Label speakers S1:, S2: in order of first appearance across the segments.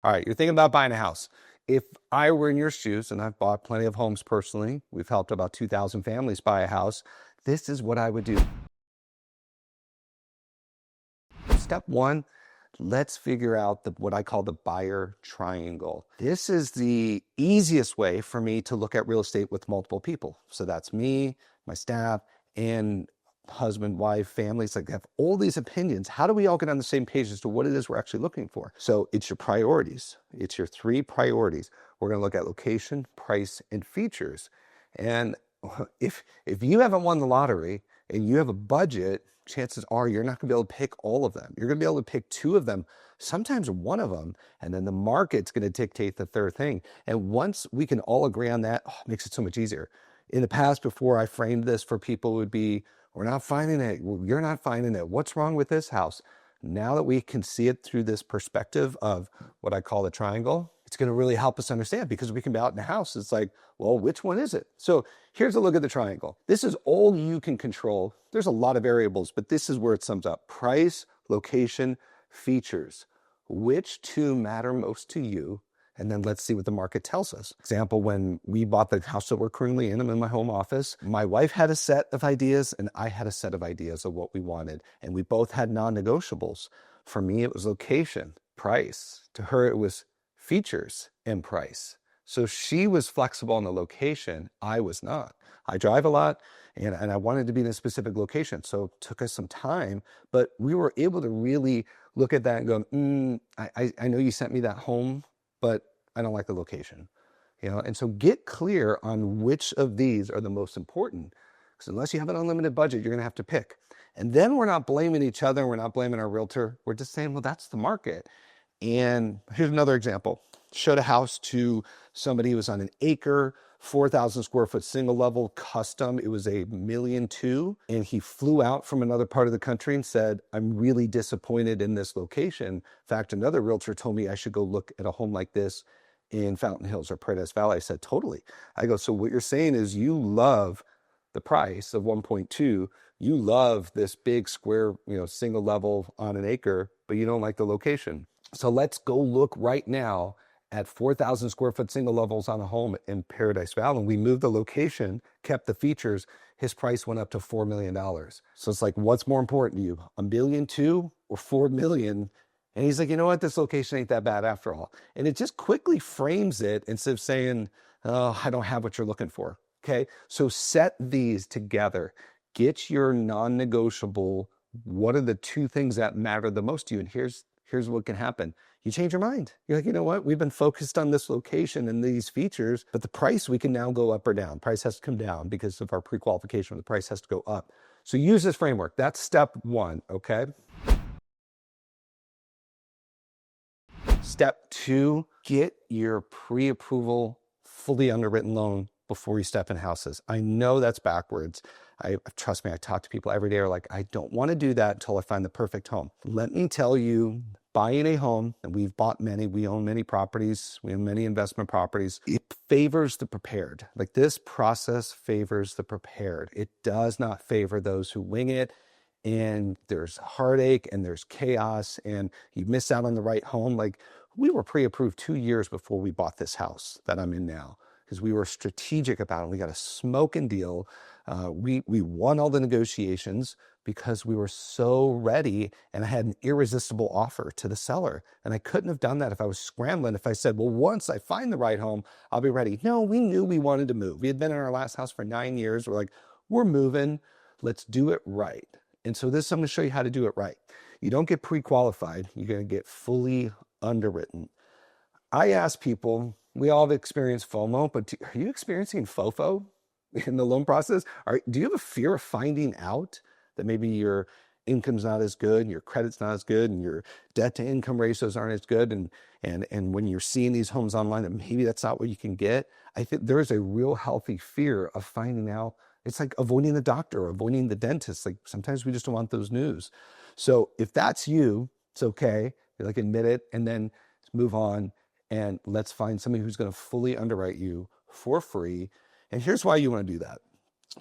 S1: All right, you're thinking about buying a house. If I were in your shoes, and I've bought plenty of homes personally, we've helped about 2,000 families buy a house, this is what I would do. Step one, let's figure out what I call the buyer triangle. This is the easiest way for me to look at real estate with multiple people. So that's me, my staff, and husband, wife, families, like have all these opinions. How do we all get on the same page as to what it is we're actually looking for? So it's your priorities. It's your 3 priorities. We're going to look at location, price, and features. And if you haven't won the lottery and you have a budget, chances are you're not going to be able to pick all of them. You're going to be able to pick 2 of them, sometimes one of them, and then the market's going to dictate the third thing. And once we can all agree on that, it makes it so much easier. In the past, before I framed this for people, it would be, we're not finding it. You're not finding it. What's wrong with this house? Now that we can see it through this perspective of what I call the triangle, it's going to really help us understand, because we can be out in the house. It's like, well, which one is it? So here's a look at the triangle. This is all you can control. There's a lot of variables, but this is where it sums up. Price, location, features. Which 2 matter most to you? And then let's see what the market tells us. Example, when we bought the house that we're currently in, I'm in my home office. My wife had a set of ideas and I had a set of ideas of what we wanted. And we both had non-negotiables. For me, it was location, price. To her, it was features and price. So she was flexible on the location. I was not. I drive a lot and I wanted to be in a specific location. So it took us some time, but we were able to really look at that and go, I know you sent me that home, but I don't like the location, and so get clear on which of these are the most important, because unless you have an unlimited budget, you're going to have to pick. And then we're not blaming each other. We're not blaming our realtor. We're just saying, well, that's the market. And here's another example. Showed a house to somebody who was on an acre, 4,000 square foot single level custom. It was $1.2 million. And he flew out from another part of the country and said, I'm really disappointed in this location. In fact, another realtor told me I should go look at a home like this in Fountain Hills or Paradise Valley. I said, totally. I go, so what you're saying is you love the price of 1.2. You love this big square, single level on an acre, but you don't like the location. So let's go look right now at 4,000 square foot single levels on a home in Paradise Valley. We moved the location, kept the features. His price went up to $4 million. So it's like, what's more important to you, $1.2 million or $4 million? And he's like, you know what? This location ain't that bad after all. And it just quickly frames it instead of saying, oh, I don't have what you're looking for. Okay. So set these together. Get your non-negotiable. What are the 2 things that matter the most to you? And here's what can happen. You change your mind. You're like, you know what? We've been focused on this location and these features, but the price, we can now go up or down. Price has to come down because of our pre-qualification. The price has to go up. So use this framework. That's step 1, okay? Step 2, get your pre-approval, fully underwritten loan before you step in houses. I know that's backwards. Trust me, I talk to people every day who are like, I don't want to do that until I find the perfect home. Let me tell you, buying a home, and we've bought many, we own many properties, we own many investment properties, it favors the prepared. Like, this process favors the prepared. It does not favor those who wing it, and there's heartache and there's chaos and you miss out on the right home. Like, we were pre-approved 2 years before we bought this house that I'm in now, because we were strategic about it. We got a smoking deal. We won all the negotiations because we were so ready, and I had an irresistible offer to the seller. And I couldn't have done that if I was scrambling. If I said, well, once I find the right home, I'll be ready. No, we knew we wanted to move. We had been in our last house for 9 years. We're like, we're moving. Let's do it right. And so I'm going to show you how to do it right. You don't get pre-qualified. You're going to get fully underwritten. I ask people, we all have experienced FOMO, but are you experiencing FOFO in the loan process? Do you have a fear of finding out that maybe your income's not as good, and your credit's not as good, and your debt to income ratios aren't as good, and when you're seeing these homes online, that maybe that's not what you can get? I think there is a real healthy fear of finding out. It's like avoiding the doctor or avoiding the dentist. Like, sometimes we just don't want those news. So if that's you, it's okay. You like, admit it, and then move on, and let's find somebody who's going to fully underwrite you for free. And here's why you want to do that.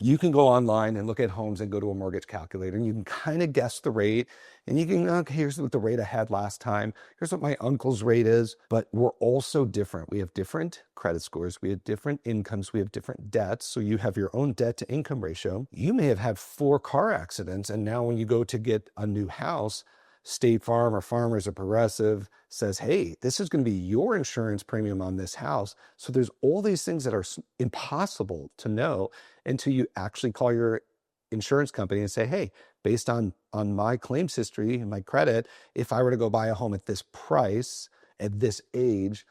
S1: You can go online and look at homes and go to a mortgage calculator, and you can kind of guess the rate, and you can, okay, here's what the rate I had last time. Here's what my uncle's rate is. But we're all so different. We have different credit scores. We have different incomes. We have different debts. So you have your own debt to income ratio. You may have had 4 car accidents. And now when you go to get a new house, State Farm or Farmers or Progressive says, hey, this is going to be your insurance premium on this house. So there's all these things that are impossible to know until you actually call your insurance company and say, hey, based on my claims history and my credit, if I were to go buy a home at this price, at this age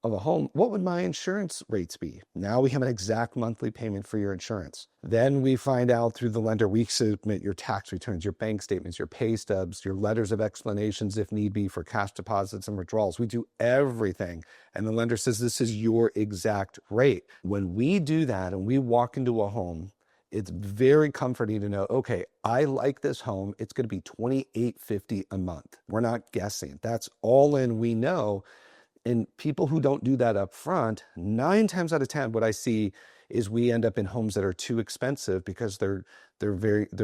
S1: of a home, what would my insurance rates be? Now we have an exact monthly payment for your insurance. Then we find out through the lender, we submit your tax returns, your bank statements, your pay stubs, your letters of explanations if need be for cash deposits and withdrawals. We do everything. And the lender says, this is your exact rate. When we do that and we walk into a home, it's very comforting to know, okay, I like this home. It's going to be $2,850 a month. We're not guessing. That's all in, we know. And people who don't do that up front, 9 times out of 10, what I see is we end up in homes that are too expensive because they're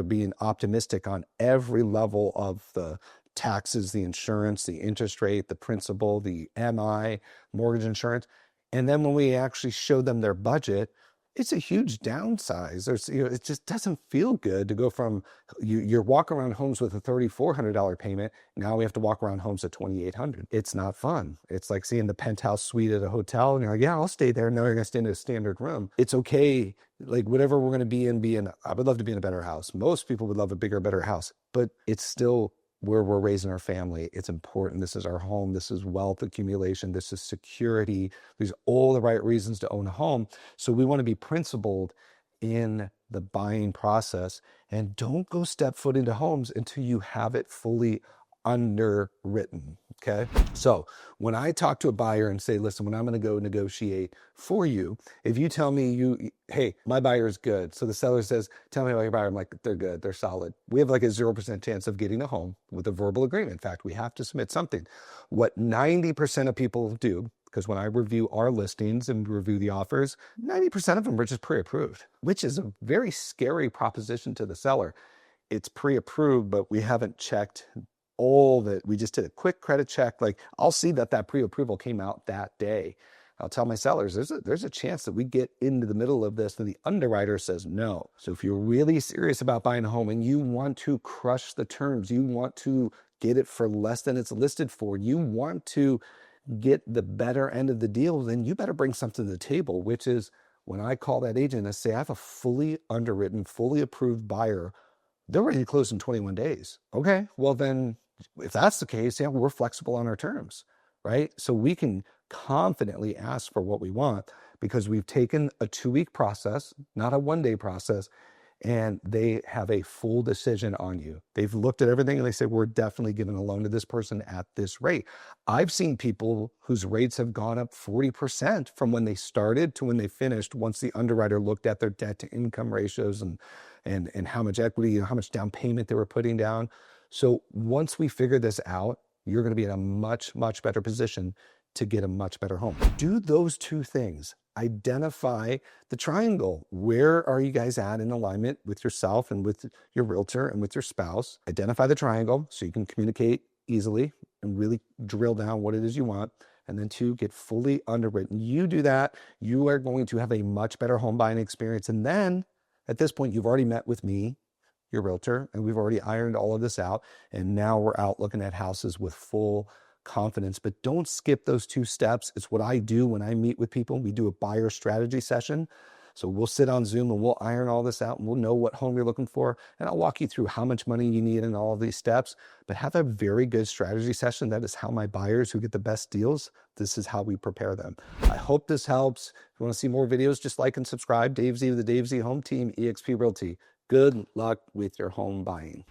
S1: being optimistic on every level of the taxes, the insurance, the interest rate, the principal, the MI, mortgage insurance. And then when we actually show them their budget, it's a huge downsize. It just doesn't feel good to go from you're walking around homes with a $3,400 payment. Now we have to walk around homes at $2,800. It's not fun. It's like seeing the penthouse suite at a hotel and you're like, yeah, I'll stay there. No, you're going to stay in a standard room. It's okay. Like whatever we're going to be in, I would love to be in a better house. Most people would love a bigger, better house, but it's still where we're raising our family. It's important. This is our home. This is wealth accumulation. This is security. There's all the right reasons to own a home. So we want to be principled in the buying process, and don't go step foot into homes until you have it fully underwritten. Okay. So when I talk to a buyer and say, listen, when I'm going to go negotiate for you, if you tell me hey, my buyer is good. So the seller says, tell me about your buyer. I'm like, they're good. They're solid. We have like a 0% chance of getting a home with a verbal agreement. In fact, we have to submit something. What 90% of people do, because when I review our listings and review the offers, 90% of them are just pre-approved, which is a very scary proposition to the seller. It's pre-approved, but we haven't checked all that. We just did a quick credit check. Like I'll see that pre-approval came out that day. I'll tell my sellers, there's a chance that we get into the middle of this and the underwriter says no. So if you're really serious about buying a home and you want to crush the terms, you want to get it for less than it's listed for, you want to get the better end of the deal, then you better bring something to the table, which is when I call that agent and say, I have a fully underwritten, fully approved buyer, they're ready to close in 21 days. Okay, well then, if that's the case, yeah, we're flexible on our terms, right? So we can confidently ask for what we want because we've taken a 2-week process, not a 1-day process, and they have a full decision on you. They've looked at everything and they say, we're definitely giving a loan to this person at this rate. I've seen people whose rates have gone up 40% from when they started to when they finished once the underwriter looked at their debt to income ratios and how much equity and how much down payment they were putting down. So once we figure this out, you're going to be in a much, much better position to get a much better home. Do those 2 things. Identify the triangle. Where are you guys at in alignment with yourself and with your realtor and with your spouse? Identify the triangle so you can communicate easily and really drill down what it is you want. And then 2, get fully underwritten. You do that, you are going to have a much better home buying experience. And then at this point, you've already met with me, your realtor, and we've already ironed all of this out. And now we're out looking at houses with full confidence, but don't skip those 2 steps. It's what I do when I meet with people. We do a buyer strategy session. So we'll sit on Zoom and we'll iron all this out and we'll know what home you're looking for. And I'll walk you through how much money you need in all of these steps, but have a very good strategy session. That is how my buyers who get the best deals, this is how we prepare them. I hope this helps. If you want to see more videos, just like and subscribe. Dave Z with the Dave Z Home Team, eXp Realty. Good luck with your home buying.